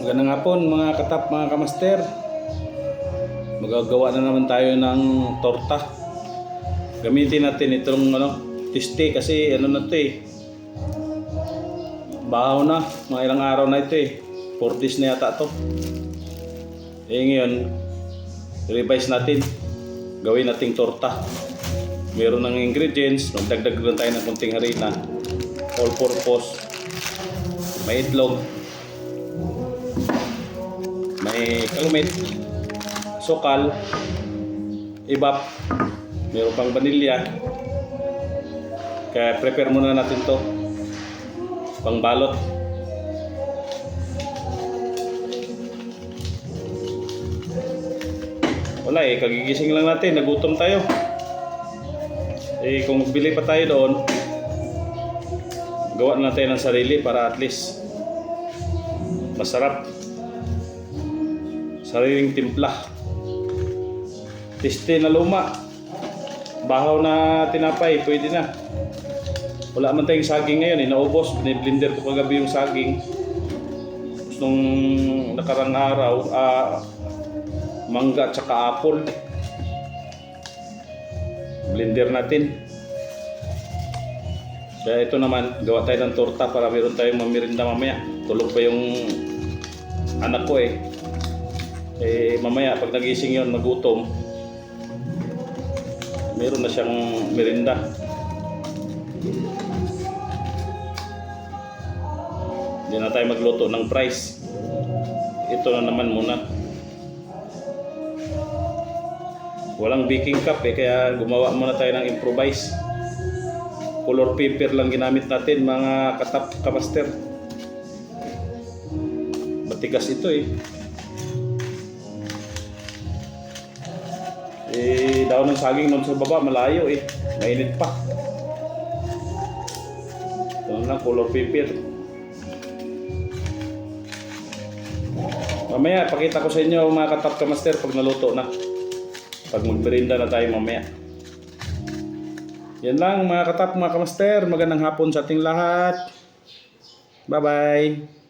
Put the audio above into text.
Magandang hapon mga katap, mga kamaster. Magagawa na naman tayo ng torta. Gamitin natin itong tiste kasi na to bahaw na, mga ilang araw na ito 4 days na yata to. Ngayon, revise natin. Gawin nating torta. Meron ng ingredients, magdagdag lang tayo ng konting harina. All purpose. May itlog. May kalumit, sukal, ibap, meron pang vanilya. Kaya prepare muna natin to pang balot. Wala kagigising lang natin, nagutom tayo. Kung bili pa tayo doon, gawa na natin ng sarili para at least masarap. Sariling timpla. Tiste na luma. Bahaw na tinapay, pwede na. Wala man tayong saging ngayon, naubos. Blender ko kagabi yung saging. Nung nakarang araw, mangga at saka apple. Blender natin. Kaya ito naman, gawa tayo ng torta para meron tayong mamirinda mamaya. Tulog pa yung anak ko mamaya pag nagising yon nagutom, meron na siyang merinda. Hindi na tayo magluto ng fries. Ito na naman muna. Walang baking cup kaya gumawa muna tayo ng improvise. Color paper lang ginamit natin mga katap kamaster. Matigas ito daon ng saging nun sa baba malayo mainit pa. Ito na color paper. Mamaya pakita ko sa inyo mga katap kamaster pag naluto na, pag magmerienda na tayo mamaya. Yan lang mga katap mga kamaster. Magandang hapon sa ating lahat. Bye bye.